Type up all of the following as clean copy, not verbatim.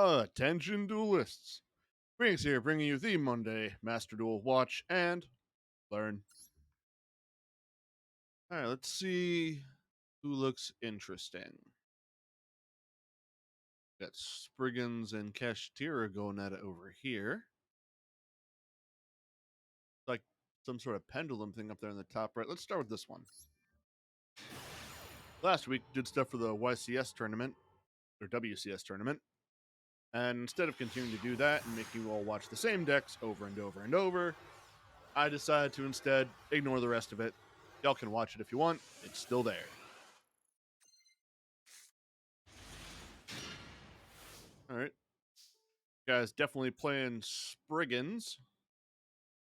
Attention duelists. Phoenix here, bringing you the Monday Master Duel Watch and Learn. All right, let's see who looks interesting. Got Spriggans and Kashtira going at it over here. Like some sort of pendulum thing up there in the top right. Let's start with this one. Last week, did stuff for the YCS tournament, or WCS tournament. And instead of continuing to do that and make you all watch the same decks over and over and over, I decided to instead ignore the rest of it. Y'all can watch it if you want. It's still there. All right. Guys, definitely playing Spriggans,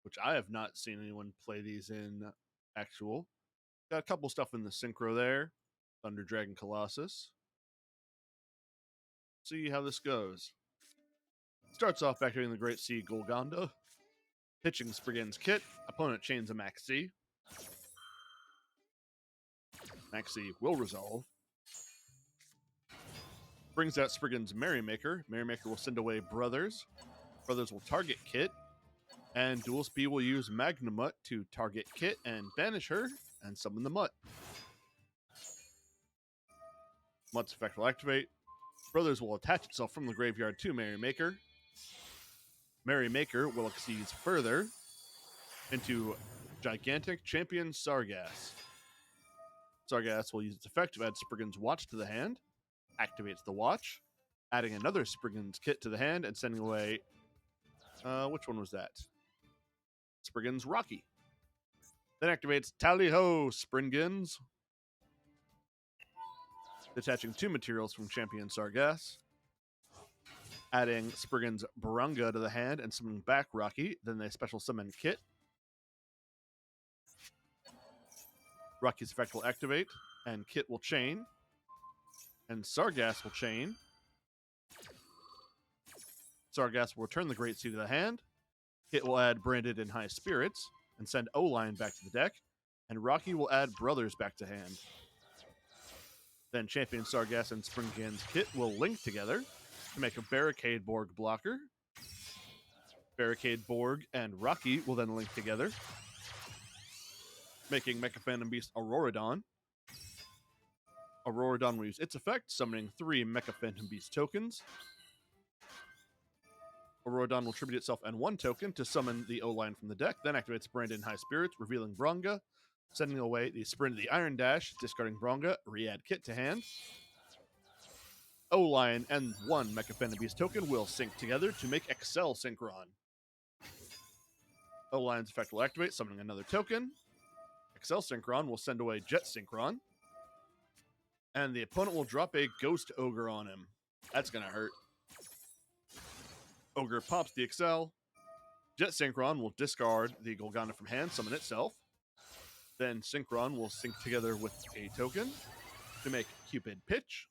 which I have not seen anyone play these in actual. Got a couple stuff in the synchro there. Thunder Dragon Colossus. See how this goes. Starts off by activating the Great Sea Golgonda. Pitching Spriggan's kit. Opponent chains a Maxi. Maxi will resolve. Brings out Spriggan's Merrymaker. Merrymaker will send away Brothers. Brothers will target Kit. And Dual Speed will use Magnamut to target Kit and banish her and summon the Mutt. Mutt's effect will activate. Brothers will attach itself from the graveyard to Merrymaker. Merrymaker will exceed further into Gigantic Champion Sargass. Sargass will use its effect to add Spriggan's Watch to the hand. Activates the Watch, adding another Spriggan's kit to the hand and sending away. Which one was that? Spriggan's Rocky. Then activates Tally Ho Spriggans, detaching 2 materials from Champion Sargass, adding Spriggan's Barunga to the hand and summoning back Rocky. Then they special summon Kit. Rocky's effect will activate, and Kit will chain, and Sargass will chain. Sargass will return the Great Sea to the hand. Kit will add Branded in High Spirits and send O-Line back to the deck, and Rocky will add Brothers back to hand. Then Champion Sargass and Spriggan's Kit will link together to make a Barricade Borg blocker. Barricade Borg and Rocky will then link together, making Mecha Phantom Beast Auroradon. Auroradon will use its effect, summoning 3 Mecha Phantom Beast tokens. Auroradon will tribute itself and 1 token to summon the O-Line from the deck, then activates Branded in High Spirits, revealing Bronga, sending away the Sprint of the Iron Dash, discarding Bronga, re-add Kit to hand. O-Line and 1 Mecha Phantom Beast token will sync together to make Excel Synchron. O-Line's effect will activate, summoning another token. Excel Synchron will send away Jet Synchron. And the opponent will drop a Ghost Ogre on him. That's going to hurt. Ogre pops the Excel. Jet Synchron will discard the Golgonda from hand, summon itself. Then Synchron will sync together with a token to make Cupid Pitch.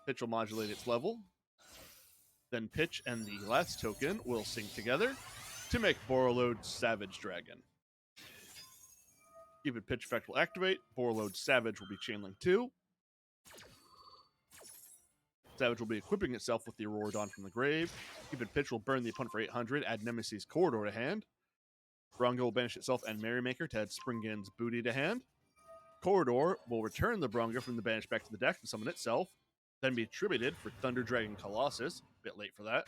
Pitch will modulate its level. Then Pitch and the last token will sync together to make Borreload Savage Dragon. Cupid Pitch effect will activate. Borreload Savage will be Chainlink 2. Savage will be equipping itself with the Auroradon from the grave. Cupid Pitch will burn the opponent for 800, add Nemesis Corridor to hand. Bronga will banish itself and Merrymaker to add Spriggan's Booty to hand. Corridor will return the Bronga from the banish back to the deck to summon itself, then be attributed for Thunder Dragon Colossus. A bit late for that.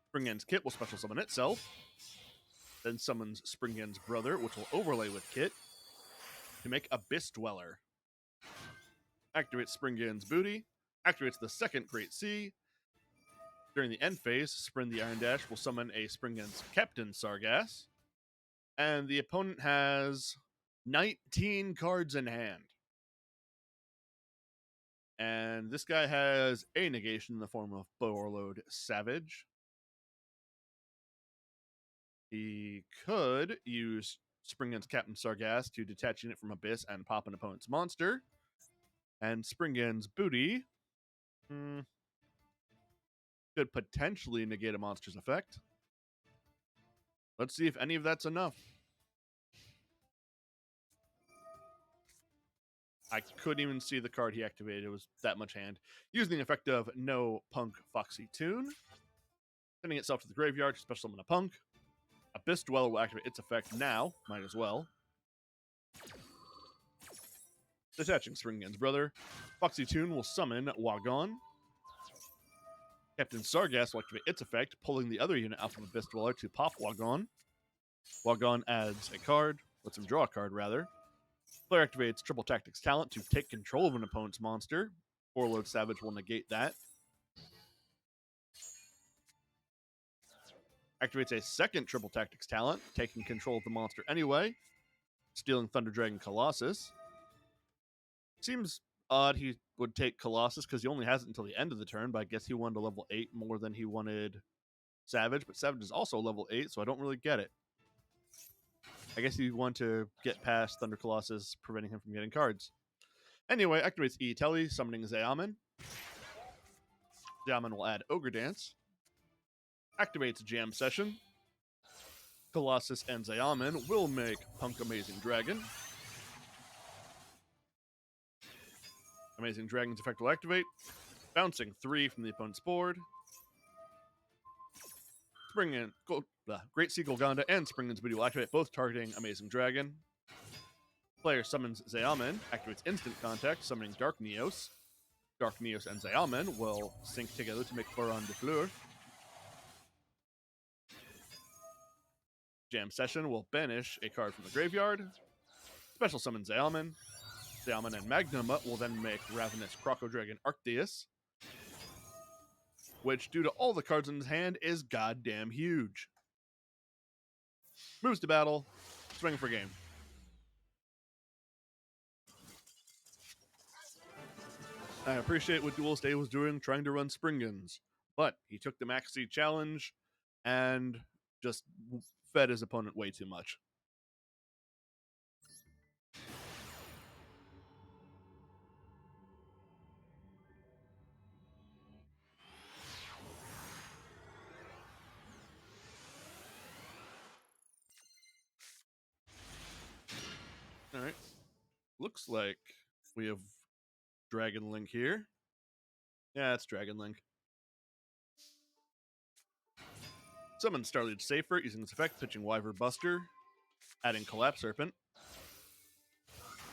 Spriggan's Kit will special summon itself, then summons Spriggan's Brother, which will overlay with Kit to make Abyss Dweller. Activates Spriggan's Booty, activates the second Great Sea. During the end phase, Sprint the Iron Dash will summon a Spriggan's Captain Sargass, and the opponent has 19 cards in hand. And this guy has a negation in the form of Borreload Savage. He could use Spriggan's Captain Sargass to detach it from Abyss and pop an opponent's monster. And Spriggan's Booty could potentially negate a monster's effect. Let's see if any of that's enough. I couldn't even see the card he activated. It was that much hand. Using the effect of No Punk Foxy Tune. Sending itself to the graveyard to special summon a Punk. Abyss Dweller will activate its effect now. Might as well. Detaching Springgan's brother. Foxy Tune will summon Wagon. Captain Sargass will activate its effect, pulling the other unit out of Abyss Dweller to pop Wagon. Wagon adds a card. Lets him draw a card, rather. Player activates Triple Tactics talent to take control of an opponent's monster. 4-load Savage will negate that. Activates a second Triple Tactics talent, taking control of the monster anyway. Stealing Thunder Dragon Colossus. Seems odd he would take Colossus because he only has it until the end of the turn, but I guess he wanted a level 8 more than he wanted Savage, but Savage is also level 8, so I don't really get it. I guess he wanted to get past Thunder Colossus, preventing him from getting cards. Anyway, activates E Telly, summoning Zayaman. Zayaman will add Ogre Dance. Activates Jam Session. Colossus and Zayaman will make Punk Amazing Dragon. Amazing Dragon's effect will activate, bouncing 3 from the opponent's board. Great Sea Golganda and Springgan's Booty will activate, both targeting Amazing Dragon. Player summons Zayaman, activates Instant Contact, summoning Dark Neos. Dark Neos and Zayaman will sync together to make Fleuron de Fleur. Jam Session will banish a card from the graveyard. Special summon Zayaman. Zayaman and Magnuma will then make Ravenous Croco Dragon Arcdeus, which, due to all the cards in his hand, is goddamn huge. Moves to battle, swing for game. I appreciate what Duel Stay was doing, trying to run Springans, but he took the Max C challenge and just fed his opponent way too much. All right. Looks like we have Dragon Link here. Yeah, it's Dragon Link. Summon Starlight Safer using this effect, pitching Wyver Buster, adding Collapse Serpent.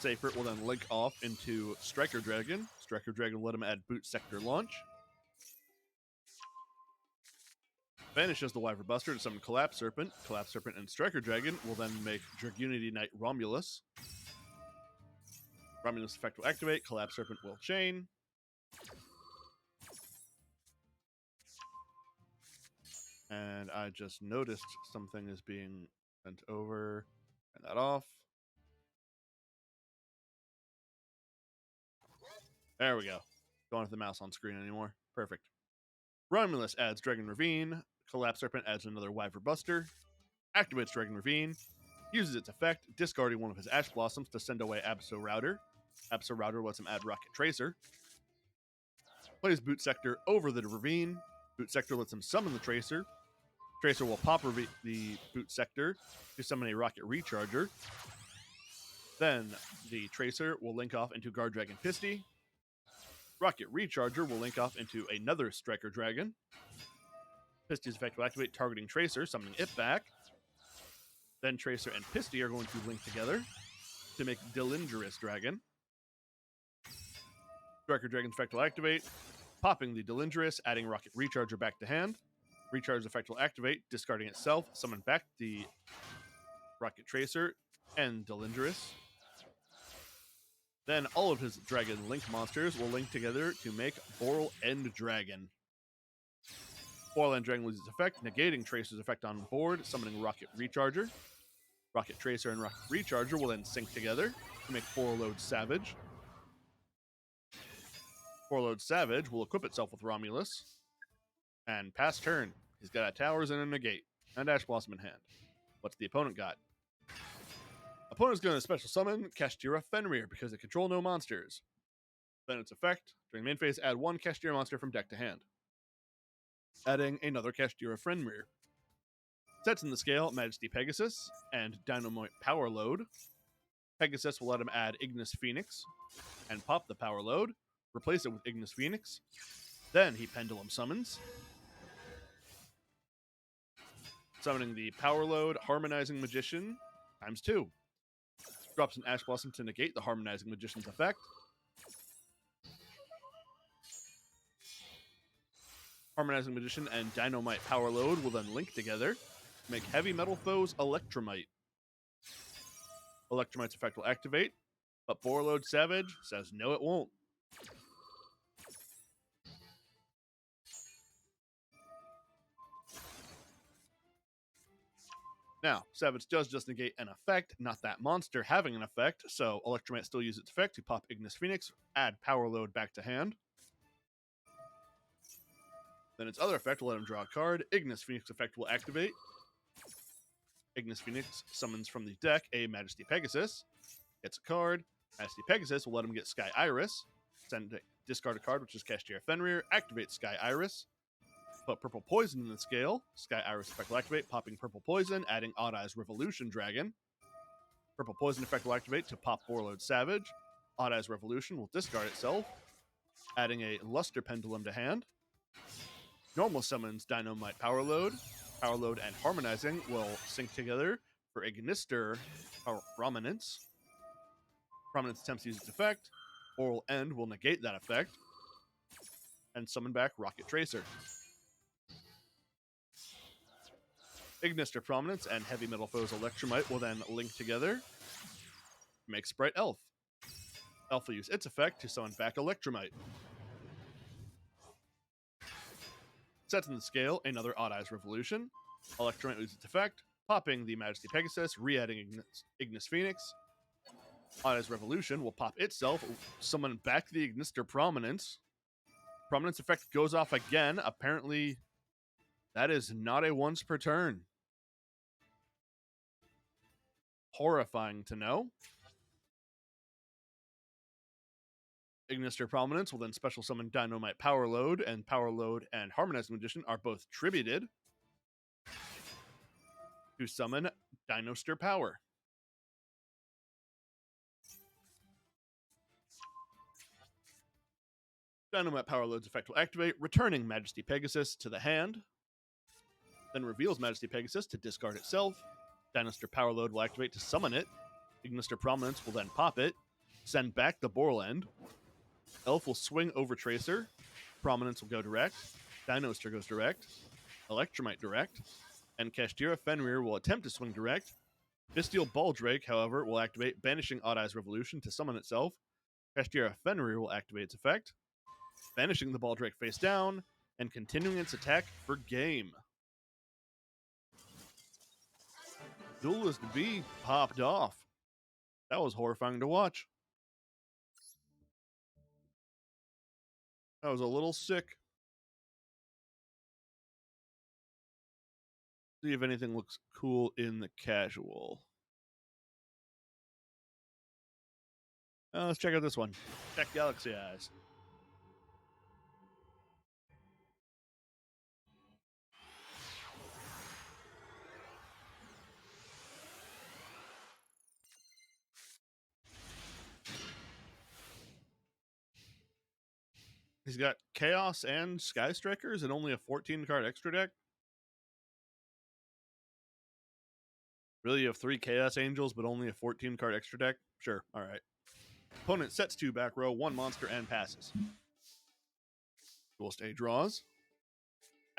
Safer will then link off into Striker Dragon. Striker Dragon will let him add Boot Sector Launch. Vanishes the Wyver Buster to summon Collapse Serpent. Collapse Serpent and Striker Dragon will then make Dragunity Knight Romulus. Romulus effect will activate. Collapse Serpent will chain. And I just noticed something is being sent over. Turn that off. There we go. Don't have the mouse on screen anymore. Perfect. Romulus adds Dragon Ravine. Collapse Serpent adds another Wyver Buster. Activates Dragon Ravine. Uses its effect, discarding one of his Ash Blossoms to send away Absol Router. Absol Router lets him add Rocket Tracer. Plays Boot Sector over the Ravine. Boot Sector lets him summon the Tracer. Tracer will pop the Boot Sector to summon a Rocket Recharger. Then the Tracer will link off into Guard Dragon Pisty. Rocket Recharger will link off into another Striker Dragon. Pisty's effect will activate, targeting Tracer, summoning it back. Then Tracer and Pisty are going to link together to make Delindrous Dragon. Striker Dragon's effect will activate, popping the Delindrous, adding Rocket Recharger back to hand. Recharge's effect will activate, discarding itself, summon back the Rocket Tracer and Delindrous. Then all of his Dragon Link monsters will link together to make Boral End Dragon. Boral End Dragon loses effect, negating Tracer's effect on board, summoning Rocket Recharger. Rocket Tracer and Rocket Recharger will then sync together to make 4-load Savage. 4-load Savage will equip itself with Romulus. And pass turn. He's got a Towers and a Negate, and Ash Blossom in hand. What's the opponent got? Opponent's going to special summon Kashtira Fenrir because they control no monsters. Then its effect, during main phase, add one Kashtira monster from deck to hand. Adding another Kashtira Fenrir. Sets in the scale, Majesty Pegasus and Dynamite Power Load. Pegasus will let him add Ignis Phoenix and pop the power load, replace it with Ignis Phoenix. Then he Pendulum summons, summoning the power load Harmonizing Magician times 2. Drops an Ash Blossom to negate the Harmonizing Magician's effect. Harmonizing Magician and Dynamite Power Load will then link together to make Heavy Metal Foes Electromite. Electromite's effect will activate, but Borreload Savage says no, it won't. Now, Savage does just negate an effect, not that monster having an effect, so Electromite still uses its effect to pop Ignis Phoenix, add Power Load back to hand. Then its other effect will let him draw a card. Ignis Phoenix effect will activate. Ignis Phoenix summons from the deck a Majesty Pegasus. Gets a card. Majesty Pegasus will let him get Sky Iris. Discard a card, which is Cashier Fenrir. Activate Sky Iris. Put Purple Poison in the scale. Sky Iris effect will activate, popping Purple Poison, adding Odd Eyes Revolution Dragon. Purple Poison effect will activate to pop Borreload Savage. Odd Eyes Revolution will discard itself, adding a Luster Pendulum to hand. Normal summons Dynamite Power Load. Power Load and Harmonizing will sync together for Ignister Prominence. Prominence attempts to use its effect. Oral End will negate that effect. And summon back Rocket Tracer. Ignister Prominence and Heavy Metal Foes Electromite will then link together. Make Sprite Elf. Elf will use its effect to summon back Electromite. Sets in the scale another Odd Eyes Revolution. Electromite loses its effect, popping the Majesty Pegasus, re-adding Ignis Phoenix. Odd Eyes Revolution will pop itself, summon back the Ignister Prominence. Prominence effect goes off again. Apparently, that is not a once per turn. Horrifying to know. Ignister Prominence will then special summon Dynamite Power Load, and Power Load and Harmonizing Magician are both tributed to summon Dinoster Power. Dynamite Power Load's effect will activate, returning Majesty Pegasus to the hand. Then reveals Majesty Pegasus to discard itself. Dinoster Power Load will activate to summon it. Ignister Prominence will then pop it, send back the Borland. Elf will swing over Tracer. Prominence will go direct. Dinoster goes direct. Electromite direct. And Kashtira Fenrir will attempt to swing direct. Bestial Baldrake, however, will activate, banishing Odd Eyes Revolution to summon itself. Kashtira Fenrir will activate its effect, banishing the Baldrake face down, and continuing its attack for game. Duelist B popped off. That was horrifying to watch. That was a little sick. See if anything looks cool in the casual. Let's check out this one. Check Galaxy Eyes. He's got Chaos and Sky Strikers and only a 14-card extra deck. Really, you have 3 Chaos Angels, but only a 14-card extra deck? Sure, all right. Opponent sets 2 back row, 1 monster, and passes. Dual Stage draws.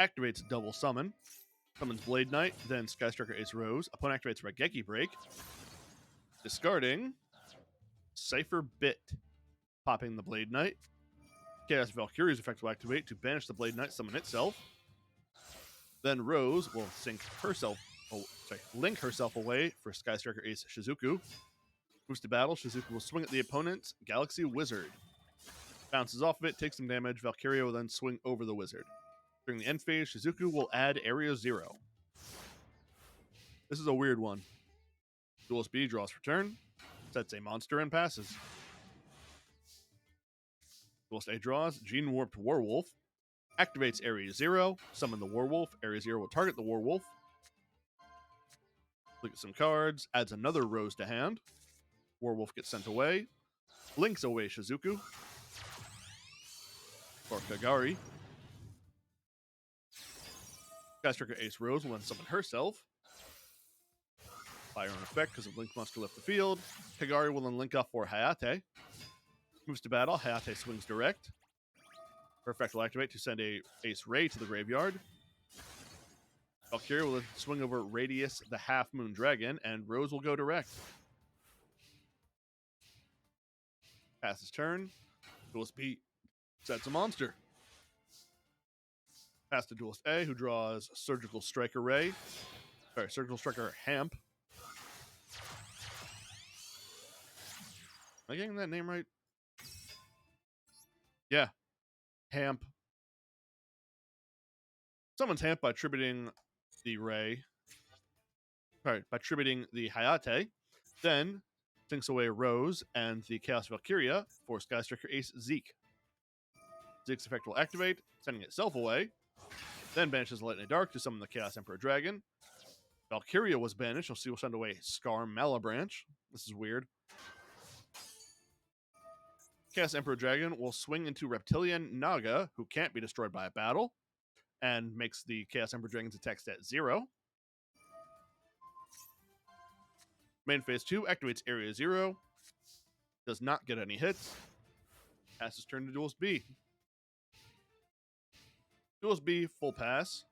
Activates Double Summon. Summons Blade Knight, then Sky Striker Ace Rose. Opponent activates Raigeki Break. Discarding Cypher Bit. Popping the Blade Knight. Chaos Valkyrie's effect will activate to banish the Blade Knight, summon itself. Then Rose will link herself away for Sky Striker Ace Shizuku. Moves to battle, Shizuku will swing at the opponent's Galaxy Wizard. Bounces off of it, takes some damage. Valkyria will then swing over the wizard. During the end phase, Shizuku will add Area 0. This is a weird one. Duelist B draws for turn, sets a monster, and passes. Duelist A draws, Gene Warped Werewolf. Activates Area 0, summon the Werewolf. Area 0 will target the Werewolf. Look at some cards, adds another Rose to hand. Warwolf gets sent away. Links away Shizuku. Or Kagari. Sky Striker Ace Rose will then summon herself. Fire on effect because of Link Monster left the field. Kagari will then link up for Hayate. Moves to battle. Hayate swings direct. Her effect will activate to send a Ace Ray to the graveyard. Valkyria will then swing over Radius the Half Moon Dragon, and Rose will go direct. Passes turn. Duelist B sets a monster. Pass to Duelist A, who draws Surgical Striker Ray. Sorry, Surgical Striker Hamp. Am I getting that name right? Yeah. Hamp. Summons Hamp by tributing the Ray. Sorry, by tributing the Hayate. Then sinks away Rose and the Chaos Valkyria for Sky Striker Ace Zeke. Zeke's effect will activate, sending itself away. Then banishes Light and Dark to summon the Chaos Emperor Dragon. Valkyria was banished, so she will send away Scar Malabranch. This is weird. Chaos Emperor Dragon will swing into Reptilian Naga, who can't be destroyed by a battle, and makes the Chaos Emperor Dragon's attack stat 0. Main phase 2 activates Area 0. Does not get any hits. Passes turn to Duelist B. Duelist B, full pass.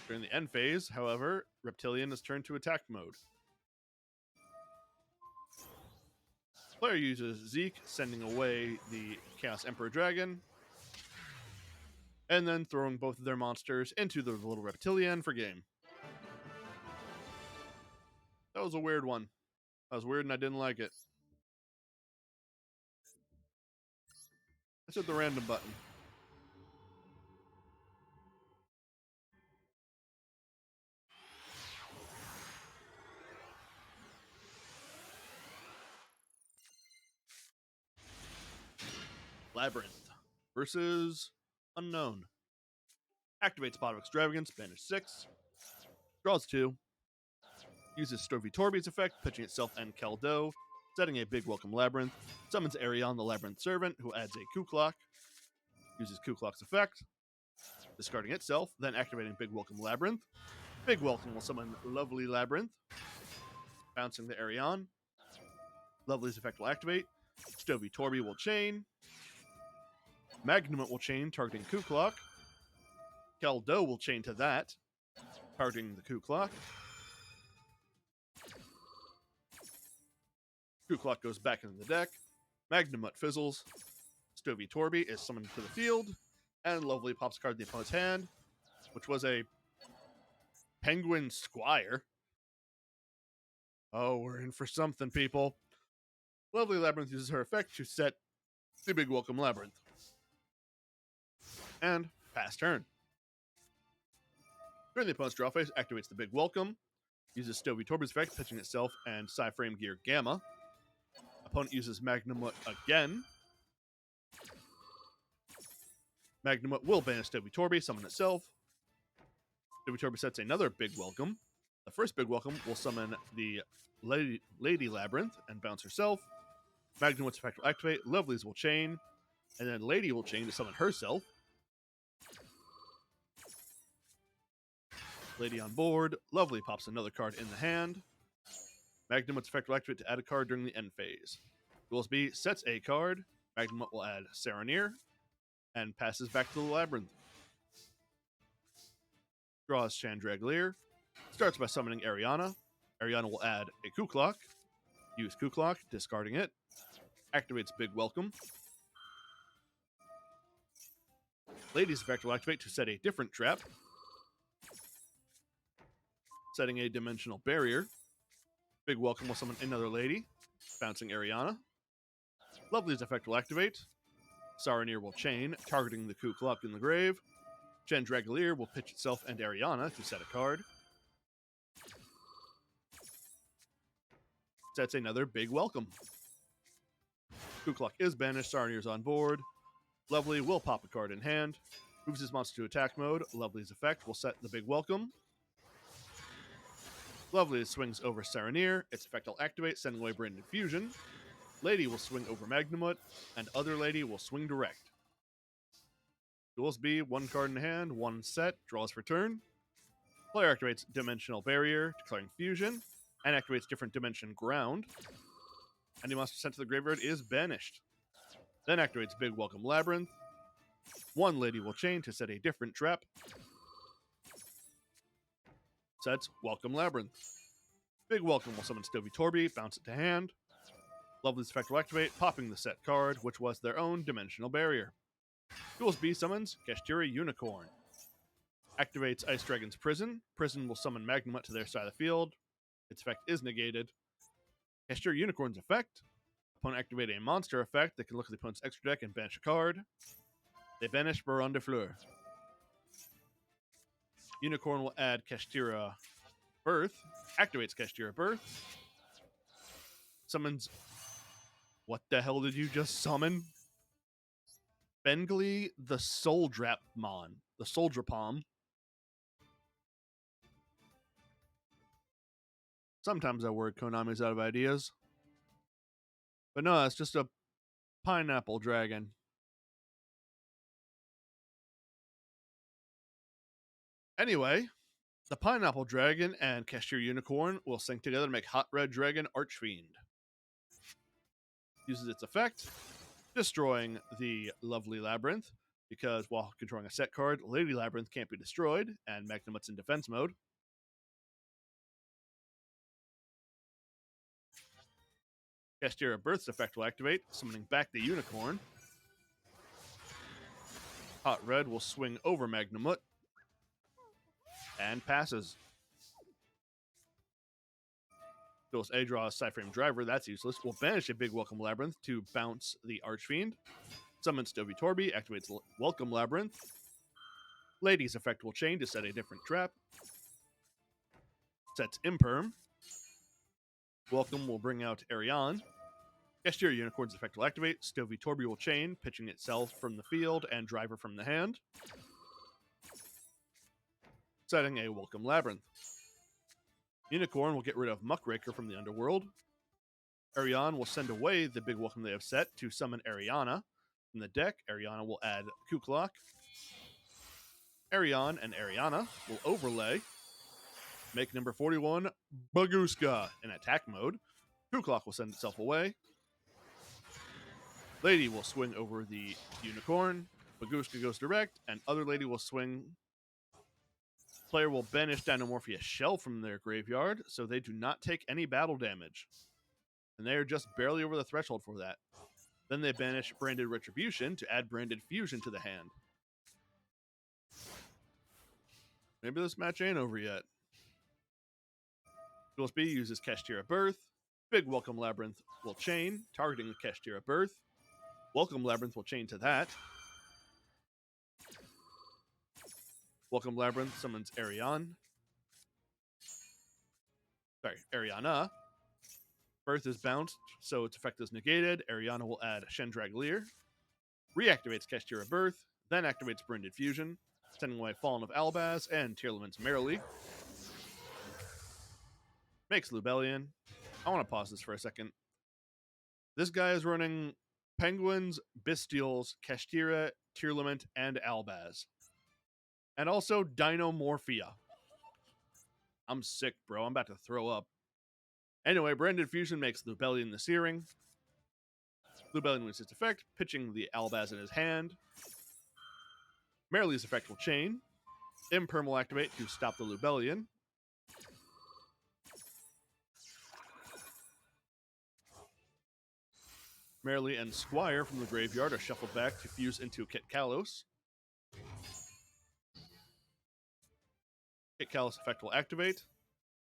During the end phase, however, Reptilian is turned to attack mode. Player uses Zeke, sending away the Chaos Emperor Dragon, and then throwing both of their monsters into the little Reptilian for game. That was a weird one. That was weird and I didn't like it. I hit the random button. Labyrinth versus Unknown. Activates Pot of Extravagance, banish 6. Draws 2. Uses Stovey Torby's effect, pitching itself and Keldo, setting a Big Welcome Labyrinth. Summons Arion the Labyrinth Servant, who adds a Coup Clock. Uses Coup Clock's effect, discarding itself, then activating Big Welcome Labyrinth. Big Welcome will summon Lovely Labyrinth, bouncing the Arion. Lovely's effect will activate. Stovey Torby will chain. Magnumut will chain, targeting Coup Clock. Keldo will chain to that, targeting the Coup Clock. Coup Clock goes back into the deck. Magnumut fizzles. Stovey Torby is summoned to the field. And Lovely pops a card in the opponent's hand, which was a Penguin Squire. Oh, we're in for something, people. Lovely Labyrinth uses her effect to set the Big Welcome Labyrinth. And pass turn. During the opponent's draw phase, activates the Big Welcome. Uses Stovey Torby's effect, pitching itself and Psyframe Gear Gamma. Opponent uses Magnumut again. Magnumut will banish Stovey Torby, summon itself. Stovey Torby sets another Big Welcome. The first Big Welcome will summon the Lady Labyrinth and bounce herself. Magnumut's effect will activate. Lovely's will chain. And then Lady will chain to summon herself. Lady on board. Lovely pops another card in the hand. Magnumut's effect will activate to add a card during the end phase. Duelist B sets a card. Magnumut will add Saronir and passes back to the Labyrinth. Draws Chandragleer. Starts by summoning Ariana. Ariana will add a Coup Clock. Use Coup Clock, discarding it. Activates Big Welcome. Lady's effect will activate to set a different trap. Setting a Dimensional Barrier. Big Welcome will summon another Lady, bouncing Ariana. Lovely's effect will activate. Saronir will chain, targeting the Coup Clock in the grave. Chandragleer will pitch itself and Ariana to set a card. Sets another Big Welcome. Coup Clock is banished, Saronir's on board. Lovely will pop a card in hand. Moves his monster to attack mode. Lovely's effect will set the Big Welcome. Lovely swings over Serenir. Its effect will activate, sending away Branded Fusion. Lady will swing over Magnamut, and Other Lady will swing direct. Duels B, one card in hand, one set, draws for turn. Player activates Dimensional Barrier, declaring Fusion, and activates Different Dimension Ground. Any monster sent to the graveyard is banished. Then activates Big Welcome Labyrinth. One Lady will chain to set a different trap. Sets Welcome Labyrinth. Big Welcome will summon Stovey Torby, bounce it to hand. Lovely's effect will activate, popping the set card, which was their own Dimensional Barrier. Duels B summons Kashtira Unicorn. Activates Ice Dragon's Prison. Prison will summon Magnamut to their side of the field. Its effect is negated. Kashtira Unicorn's effect. Opponent activate a monster effect that can look at the opponent's extra deck and banish a card. They banish Baron de Fleur. Unicorn will add Kashtira Birth. Activates Kashtira Birth. Summons... What the hell did you just summon? Bengali the Soldrapmon. The Soldrapom. Sometimes that word Konami's out of ideas. But no, it's just a pineapple dragon. Anyway, the Pineapple Dragon and Kashtira Unicorn will sync together to make Hot Red Dragon Archfiend. Uses its effect, destroying the Lovely Labyrinth, because while controlling a set card, Lady Labyrinth can't be destroyed, and Magnamut's in defense mode. Kashtira Birth's effect will activate, summoning back the Unicorn. Hot Red will swing over Magnamut, and passes. Duels A draws Cyframe Driver, that's useless. Will banish a Big Welcome Labyrinth to bounce the Archfiend. Summons Stovey Torby, activates Welcome Labyrinth. Lady's effect will chain to set a different trap. Sets Imperm. Welcome will bring out Ariane. Kashtira Unicorn's effect will activate. Stovey Torby will chain, pitching itself from the field and Driver from the hand. Setting a Welcome Labyrinth. Unicorn will get rid of Muckraker from the underworld. Ariane will send away the Big Welcome they have set to summon Ariana. From the deck, Ariana will add Kuklok. Ariane and Ariana will overlay. Make number 41 Baguska in attack mode. Kuklok will send itself away. Lady will swing over the Unicorn. Baguska goes direct, and Other Lady will swing. Player will banish Dinomorphia Shell from their graveyard, so they do not take any battle damage. And they are just barely over the threshold for that. Then they banish Branded Retribution to add Branded Fusion to the hand. Maybe this match ain't over yet. Duels B uses Kashtira Birth. Big Welcome Labyrinth will chain, targeting the Kashtira Birth. Welcome Labyrinth will chain to that. Welcome Labyrinth summons Ariane. Sorry, Ariana. Birth is bounced, so its effect is negated. Ariana will add Chandragleer. Reactivates Kashtira Birth, then activates Branded Fusion, sending away Fallen of Albaz and Tearlament's Merrily. Makes Lubellion. I want to pause this for a second. This guy is running Penguins, Bestials, Kashtira, Tearlament, and Albaz. And also Dinomorphia. I'm sick, bro. I'm about to throw up. Anyway, Branded Fusion makes Lubellion the Searing. Lubellion wins its effect, pitching the Albaz in his hand. Merrily's effect will chain. Imperm will activate to stop the Lubellion. Merrily and Squire from the graveyard are shuffled back to fuse into Kit Kalos. Kit Kalos' effect will activate,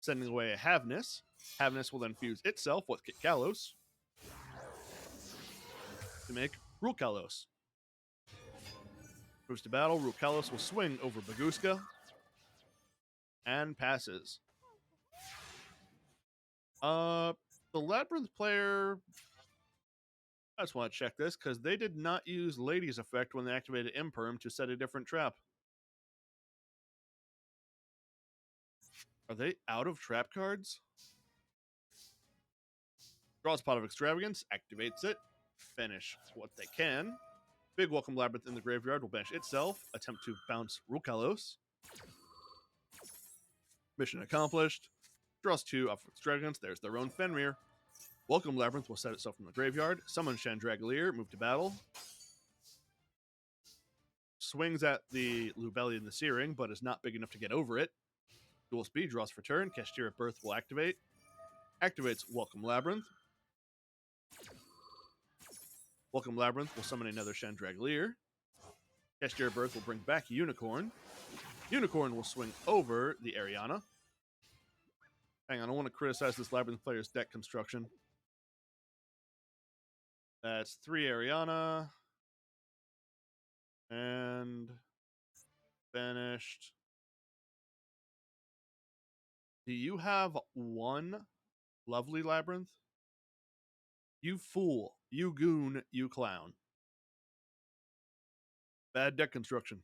sending away a Havness. Havness will then fuse itself with Kit Kalos to make Rule Kalos. Moves to battle, Rule Kalos will swing over Baguska and passes. The Labyrinth player, I just want to check this because they did not use Lady's effect when they activated Imperm to set a different trap. Are they out of trap cards? Draws Pot of Extravagance, activates it, banish what they can. Big Welcome Labyrinth in the graveyard will banish itself, attempt to bounce Rukalos. Mission accomplished. Draws 2 off of Extravagance, there's their own Fenrir. Welcome Labyrinth will set itself from the graveyard, summon Chandragolier, move to battle. Swings at the Lubellion the Searing, but is not big enough to get over it. Dual Speed draws for turn, Cashier of Birth will activate. Activates Welcome Labyrinth. Welcome Labyrinth will summon another Chandragolier. Cashier of Birth will bring back Unicorn. Unicorn will swing over the Ariana. Hang on, I want to criticize this Labyrinth player's deck construction. That's 3 Ariana. And banished. Do you have 1 lovely Labyrinth? You fool. You goon. You clown. Bad deck construction.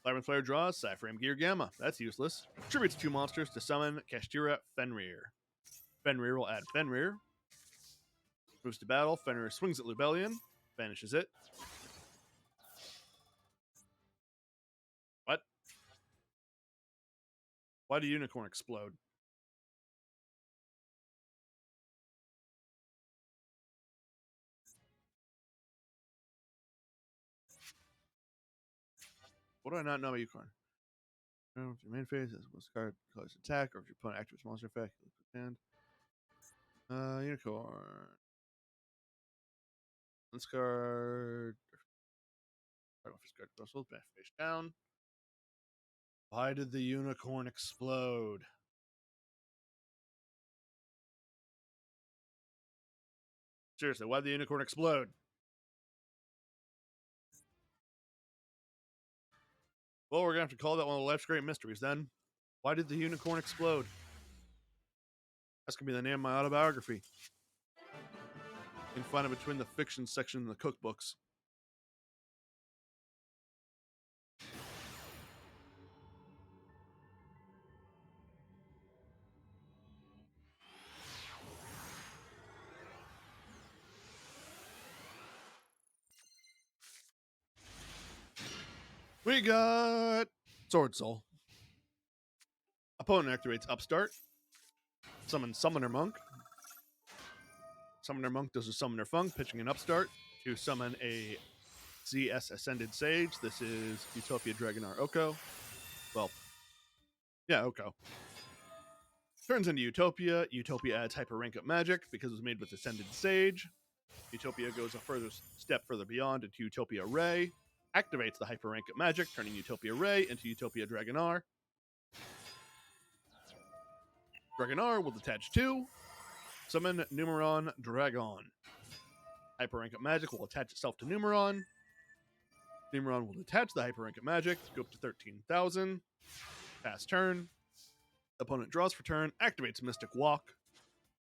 Labyrinth player draws Cyframe Gear Gamma. That's useless. Tributes 2 monsters to summon Kashtira Fenrir. Fenrir will add Fenrir. Moves to battle. Fenrir swings at Lubellion. Banishes it. What? Why did Unicorn explode? What do I not know about Unicorn? Your main phase is most card colors attack, or if your opponent activates monster effect, and Unicorn. This card. This card crystals, face down. Why did the Unicorn explode? Seriously, why did the Unicorn explode? Well, we're gonna have to call that one of life's great mysteries then. Why did the Unicorn explode? That's gonna be the name of my autobiography. You can find it between the fiction section and the cookbooks. We got Sword Soul. Opponent activates Upstart. Summon Summoner Monk. Summoner Monk does a Summoner Funk, pitching an Upstart to summon a ZS Ascended Sage. This is Utopia Dragonar Oko. Well, yeah, Oko. Turns into Utopia. Utopia adds Hyper Rank Up Magic because it was made with Ascended Sage. Utopia goes a further step further beyond into Utopia Ray. Activates the Hyper Rank Up Magic, turning Utopia Ray into Utopia Dragonar. Dragonar will detach 2. Summon Numeron Dragon. Hyper Rank Up Magic will attach itself to Numeron. Numeron will detach the Hyper Rank Up Magic, go up to 13,000. Pass turn. Opponent draws for turn, activates Mystic Walk,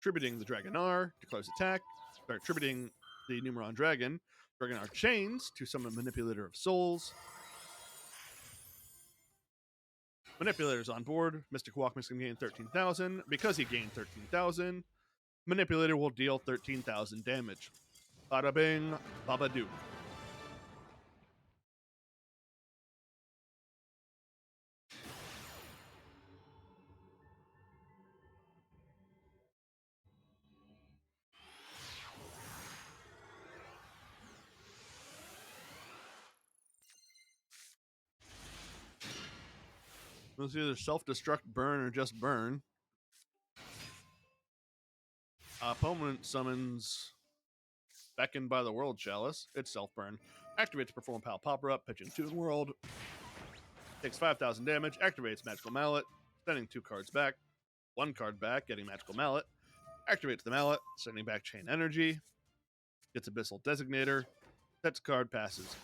tributing the Dragonar, declares attack, start tributing the Numeron Dragon. Dragonar chains to summon Manipulator of Souls. Manipulator's on board. Mystic Walk makes him gain 13,000. Because he gained 13,000, Manipulator will deal 13,000 damage. Bada bing, baba doo. It's either self-destruct, burn, or just burn. Opponent summons Beckoned by the World Chalice. It's self-burn. Activates Perform Pal Popper Up, pitching Toon World. Takes 5,000 damage. Activates Magical Mallet, sending 2 cards back. 1 card back, getting Magical Mallet. Activates the Mallet, sending back Chain Energy. Gets Abyssal Designator. Sets card, passes.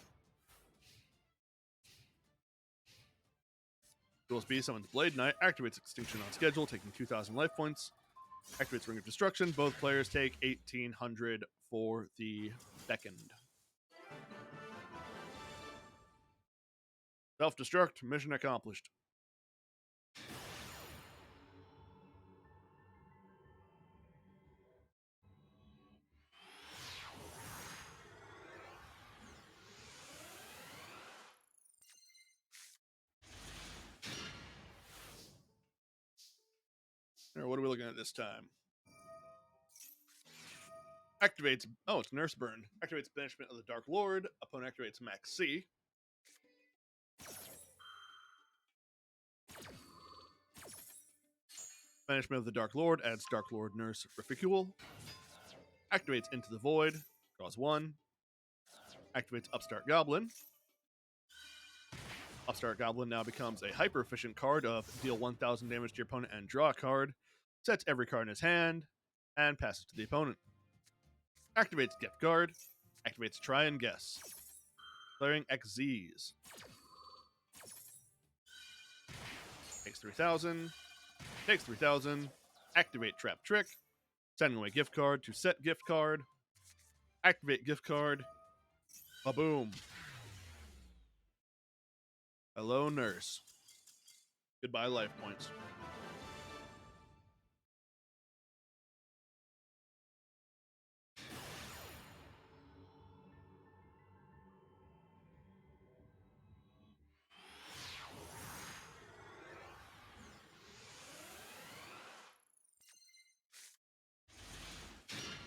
Dual Speed summons Blade Knight. Activates Extinction on schedule, taking 2,000 life points. Activates Ring of Destruction. Both players take 1,800 for the Beckoned. Self-destruct. Mission accomplished. Or what are we looking at this time? Activates. Oh, it's Nurse Burn. Activates Banishment of the Dark Lord. Opponent activates Max C. Banishment of the Dark Lord adds Dark Lord Nurse Reficule. Activates Into the Void. Draws 1. Activates Upstart Goblin. Upstart Goblin now becomes a hyper efficient card of deal 1,000 damage to your opponent and draw a card. Sets every card in his hand and passes to the opponent. Activates Gift Guard. Activates Try and Guess. Declaring XZs. Takes 3,000. Takes 3,000. Activate Trap Trick. Sending away Gift Card to set Gift Card. Activate Gift Card. Ba-boom. Hello, Nurse. Goodbye, life points.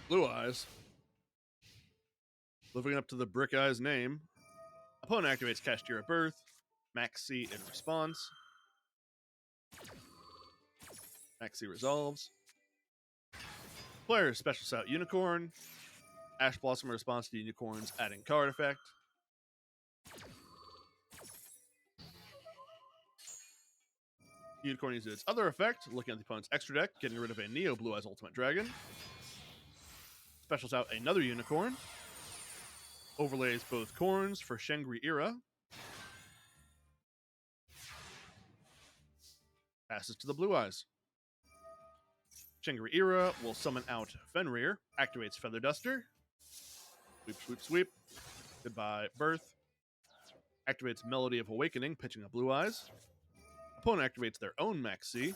Blue Eyes. Living up to the Brick Eyes name. Opponent activates Cashier at Birth. Max C in response. Max C resolves. Player specials out Unicorn. Ash Blossom in response to Unicorn's adding card effect. Unicorn uses its other effect, looking at the opponent's extra deck, getting rid of a Neo Blue Eyes Ultimate Dragon. Specials out another Unicorn. Overlays both corns for Shangri-Era. Passes to the Blue Eyes. Shangri-Era will summon out Fenrir. Activates Feather Duster. Sweep, sweep, sweep. Goodbye, Birth. Activates Melody of Awakening, pitching a Blue Eyes. Opponent activates their own Max C.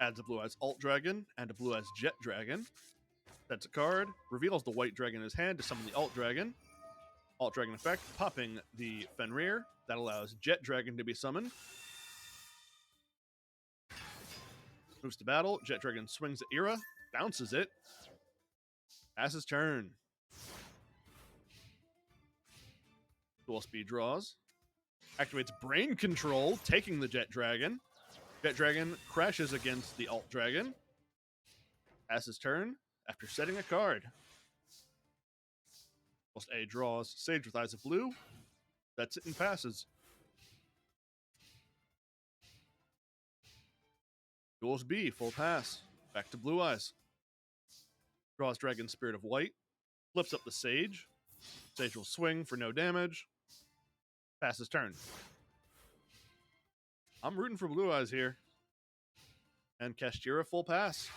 Adds a Blue Eyes Alt Dragon and a Blue Eyes Jet Dragon. Sets a card. Reveals the white dragon in his hand to summon the Alt Dragon. Alt Dragon effect, popping the Fenrir. That allows Jet Dragon to be summoned. Moves to battle. Jet Dragon swings at Era. Bounces it. Passes turn. Dual speed draws. Activates Brain Control, taking the Jet Dragon. Jet Dragon crashes against the Alt Dragon. Passes turn after setting a card. Whilst A draws Sage with Eyes of Blue. That's it and passes. Duels B, full pass. Back to Blue Eyes. Draws Dragon Spirit of White. Flips up the Sage. Sage will swing for no damage. Passes turn. I'm rooting for Blue Eyes here. And Kashtira, full pass.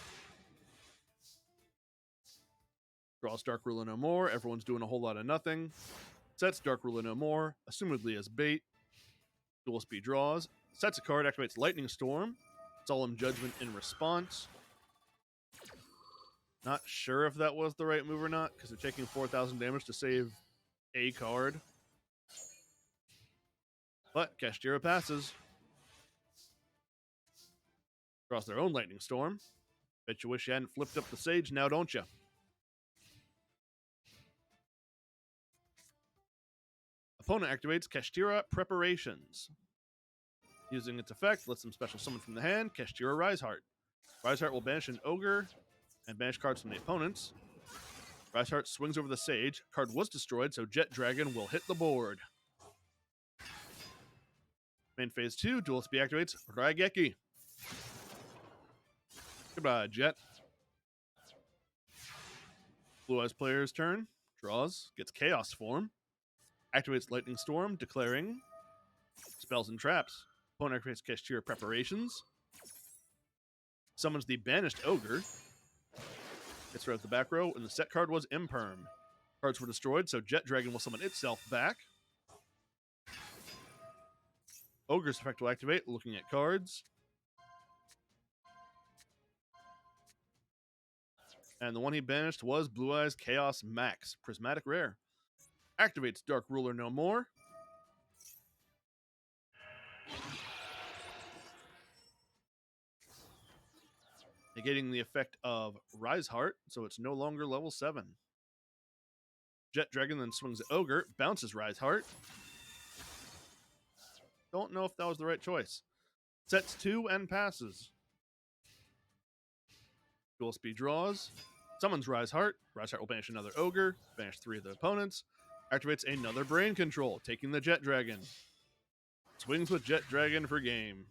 Draws Dark Ruler no more. Everyone's doing a whole lot of nothing. Sets Dark Ruler no more, assumedly as bait. Dual speed draws. Sets a card, activates Lightning Storm. Solemn Judgment in response. Not sure if that was the right move or not, because they're taking 4,000 damage to save a card. But Kashtira passes. Draws their own Lightning Storm. Bet you wish you hadn't flipped up the Sage now, don't you? Opponent activates Kashtira Preparations. Using its effect, lets them special summon from the hand, Kashtira Riseheart. Riseheart will banish an Ogre and banish cards from the opponents. Riseheart swings over the Sage. Card was destroyed, so Jet Dragon will hit the board. Main phase 2, Dual Speed activates Raigeki. Goodbye, Jet. Blue Eyes player's turn. Draws, gets Chaos Form. Activates Lightning Storm, declaring spells and traps. Opponent activates Kashtira Preparations. Summons the banished Ogre. Gets rid of the back row, and the set card was Imperm. Cards were destroyed, so Jet Dragon will summon itself back. Ogre's effect will activate, looking at cards. And the one he banished was Blue Eyes Chaos Max, Prismatic Rare. Activates Dark Ruler no more. negating the effect of Rise Heart, so it's no longer level 7. Jet Dragon then swings at Ogre, bounces Rise Heart. Don't know if that was the right choice. Sets 2 and passes. Dual Speed draws. Summons Rise Heart. Rise Heart will banish another Ogre, banish 3 of the opponents. Activates another Brain Control, taking the Jet Dragon. Swings with Jet Dragon for game.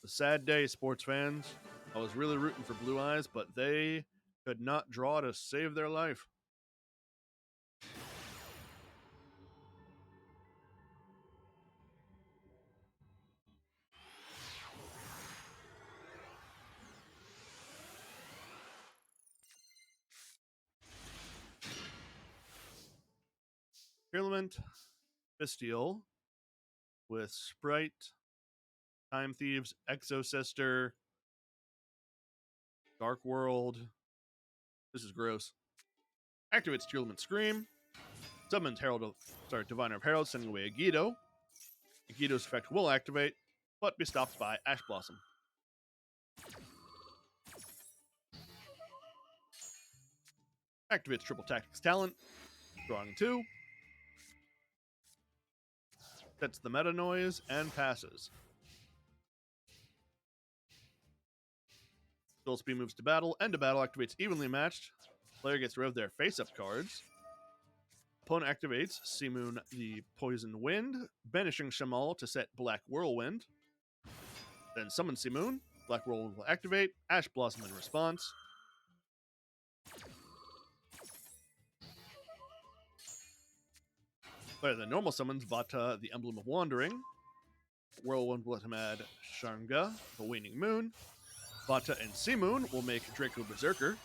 It's a sad day, sports fans. I was really rooting for Blue Eyes, but they could not draw to save their life. Parliament, Bestial, with Sprite, Time Thieves, Exosister, Dark World. This is gross. Activates Tearlament Scream. Summons Divine Herald, sending away Agido. Agido's effect will activate, but be stopped by Ash Blossom. Activates Triple Tactics Talent, drawing 2. Sets the Meta Noise and passes. Dual Speed moves to battle. End of battle activates Evenly Matched. Player gets rid of their face-up cards. Opponent activates Seamoon the Poison Wind, banishing Shamal to set Black Whirlwind. Then summon Seamoon. Black Whirlwind will activate. Ash Blossom in response. Player then normal summons Vata, the Emblem of Wandering. Whirlwind will let him add Sharnga, the Waning Moon. Vata and Seamoon will make Draco Berserker.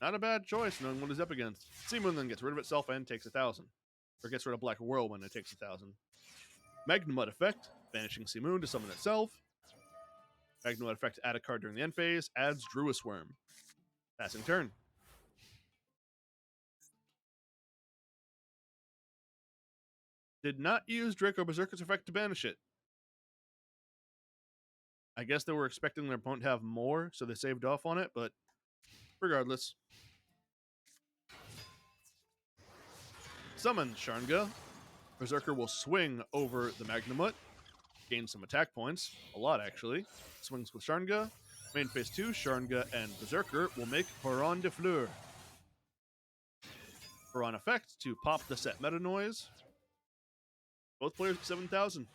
Not a bad choice, knowing what he's up against. Seamoon then gets rid of itself and takes 1,000. Or gets rid of Black Whirlwind and takes 1,000. Magnemite effect, banishing Seamoon to summon itself. Magnemite effect, add a card during the end phase, adds Druis Worm. Passing turn. Did not use Draco Berserker's effect to banish it. I guess they were expecting their opponent to have more, so they saved off on it, but regardless. Summon Sharnga. Berserker will swing over the Magnemite, gain some attack points, a lot actually. Swings with Sharnga. Main phase 2, Sharnga and Berserker will make Baron de Fleur. Baron effect to pop the set Meta Noise. Both players get 7,000.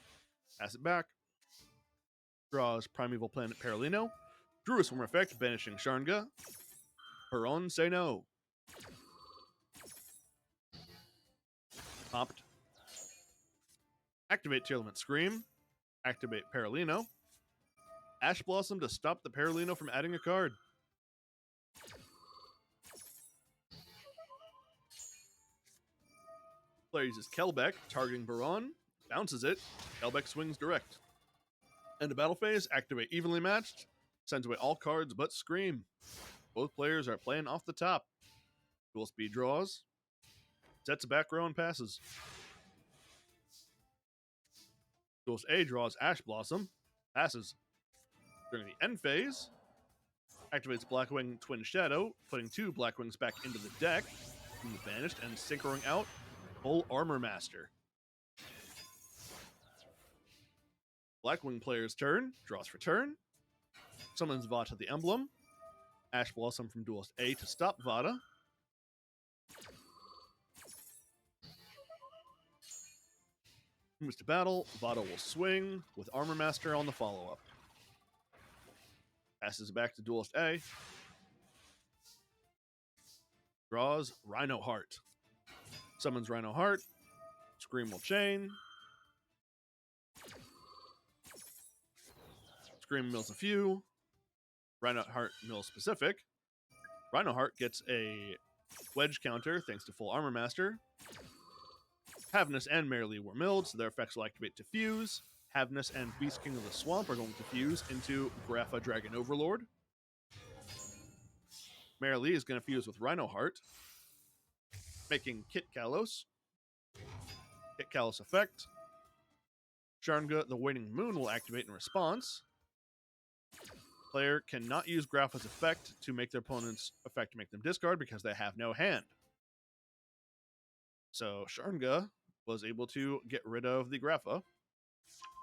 Pass it back. Draws Primeval Planet Paralino. Druis Worm effect, banishing Sharnga. Baron say no. Popped. Activate Tearlament Scream. Activate Paralino. Ash Blossom to stop the Paralino from adding a card. Player uses Kelbeck, targeting Baron, bounces it. Kelbeck swings direct. End of battle phase, activate Evenly Matched, sends away all cards but Scream. Both players are playing off the top. Dual Speed draws, sets a back row and passes. Duelist A draws Ash Blossom, passes. During the end phase, activates Blackwing Twin Shadow, putting 2 Blackwings back into the deck, from the banished, and synchroing out Full Armor Master. Blackwing player's turn, draws for turn, summons Vata the Emblem, Ash Blossom from Duelist A to stop Vata. Moves to battle, Vata will swing with Armor Master on the follow-up. Passes back to Duelist A. Draws Rhino Heart. Summons Rhino Heart. Scream will chain. Scream mills a few. Rhino Heart mills specific. Rhino Heart gets a wedge counter thanks to Full Armor Master. Havness and Merrily were milled, so their effects will activate to fuse. Havness and Beast King of the Swamp are going to fuse into Grapha Dragon Overlord. Merrily is going to fuse with Rhino Heart, making Kit Kalos. Kit Kalos effect. Sharnga, the Waning Moon, will activate in response. Player cannot use Grapha's effect to make their opponent's effect make them discard because they have no hand. So Sharnga was able to get rid of the Grapha.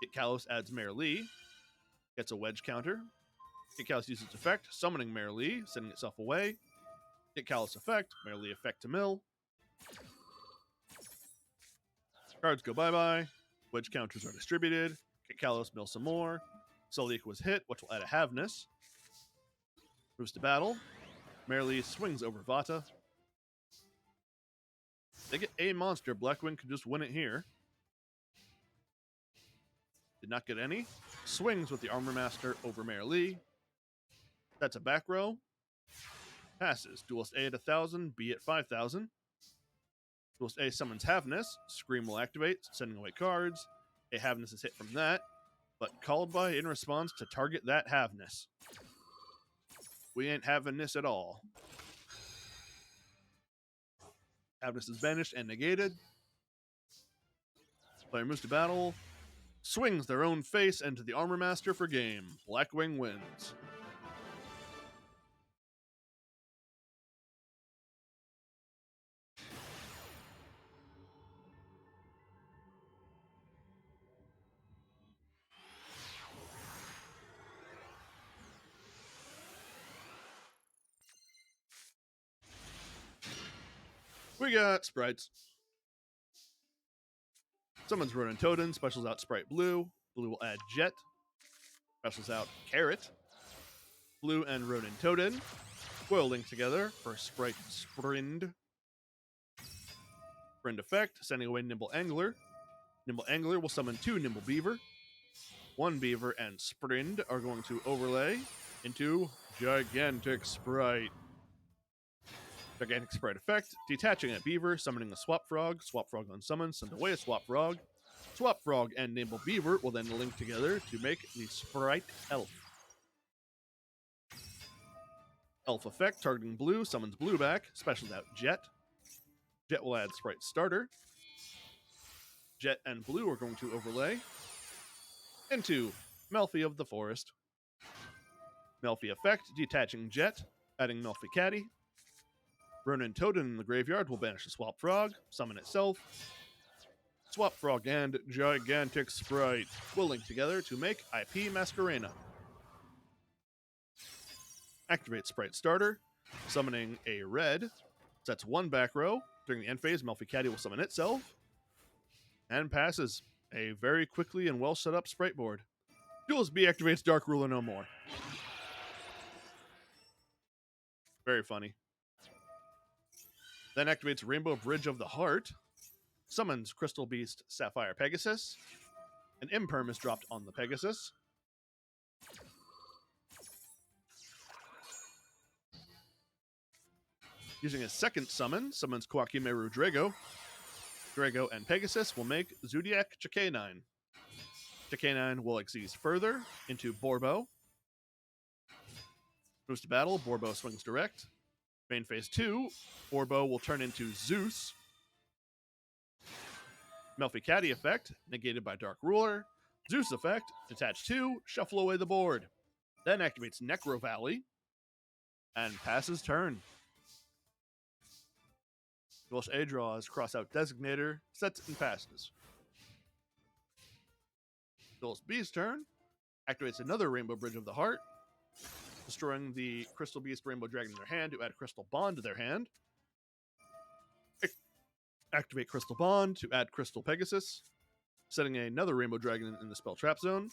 Kit Kalos adds Mayor Lee, gets a wedge counter. Kit Kalos uses its effect, summoning Mayor Lee, sending itself away. Kit Kalos effect, Mayor Lee effect to mill. Cards go bye-bye. Wedge counters are distributed. Kit Kalos mill some more. Sulliek was hit, which will add a Havness. Moves to battle. Mayor Lee swings over Vata. They get a monster. Blackwing could just win it here. Did not get any. Swings with the Armor Master over Mayor Lee. That's a back row. Passes. Duelist A at 1,000, B at 5,000. Duelist A summons Havness. Scream will activate, sending away cards. A Havness is hit from that, but called by in response to target that Havness. We ain't having this at all. Havness is banished and negated. Player moves to battle. Swings their own face into the Armor Master for game. Blackwing wins. We got sprites. Summons Ronin Totem, specials out Sprite Blue. Blue will add Jet. Specials out Carrot. Blue and Ronin Totem will link together for Sprite Sprind. Sprind effect, sending away Nimble Angler. Nimble Angler will summon 2 Nimble Beaver. 1 Beaver and Sprind are going to overlay into Gigantic Sprite. Gigantic Sprite effect, detaching a Beaver, summoning a Swap Frog. Swap Frog unsummons, send away a Swap Frog. Swap Frog and Nimble Beaver will then link together to make the Sprite Elf. Elf effect, targeting Blue, summons Blue back, specials out Jet. Jet will add Sprite Starter. Jet and Blue are going to overlay into Melfi of the Forest. Melfi effect, detaching Jet, adding Melfi Caddy. Ronin Totem in the graveyard will banish the Swap Frog, summon itself. Swap Frog and Gigantic Sprite will link together to make IP Masquerena. Activate Sprite Starter, summoning a red. Sets 1 back row. During the end phase, Melfi Caddy will summon itself. And passes. A very quickly and well set up sprite board. Duelist B activates Dark Ruler no more. Very funny. Then activates Rainbow Bridge of the Heart. Summons Crystal Beast Sapphire Pegasus. An Imperm is dropped on the Pegasus. Using a second summon, summons Kwakimeru Drago. Drago and Pegasus will make Zodiac Chikanine. Chikanine will exceed further into Borbo. Moves to battle, Borbo swings direct. Main phase 2, Borbo will turn into Zeus. Melfi Caddy effect, negated by Dark Ruler. Zeus effect, detach 2, shuffle away the board. Then activates Necro Valley and passes turn. Duelist A draws Crossout Designator, sets and passes. Duelist B's turn, activates another Rainbow Bridge of the Heart, destroying the Crystal Beast Rainbow Dragon in their hand to add Crystal Bond to their hand. Activate Crystal Bond to add Crystal Pegasus, setting another Rainbow Dragon in the spell trap zone.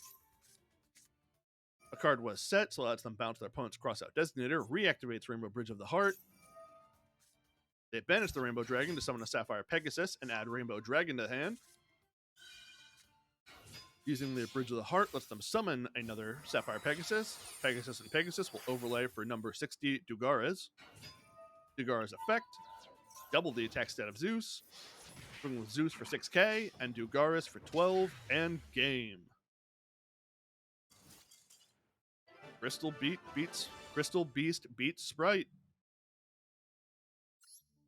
A card was set, so lets them bounce their opponent's Crossout Designator, reactivates Rainbow Bridge of the Heart. They banish the Rainbow Dragon to summon a Sapphire Pegasus and add Rainbow Dragon to the hand. Using the Bridge of the Heart lets them summon another Sapphire Pegasus. Pegasus and Pegasus will overlay for number 60 Dugares. Dugares effect, double the attack stat of Zeus, swing with Zeus for 6k, and Dugares for 12, and game. Crystal Beast beats Sprite.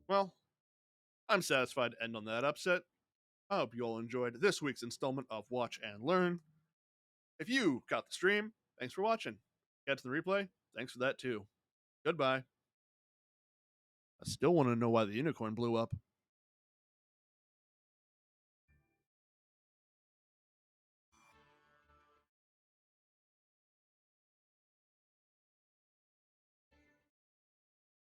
Well, I'm satisfied to end on that upset. I hope you all enjoyed this week's installment of Watch and Learn. If you got the stream, thanks for watching. Got to the replay, thanks for that too. Goodbye. I still want to know why the unicorn blew up.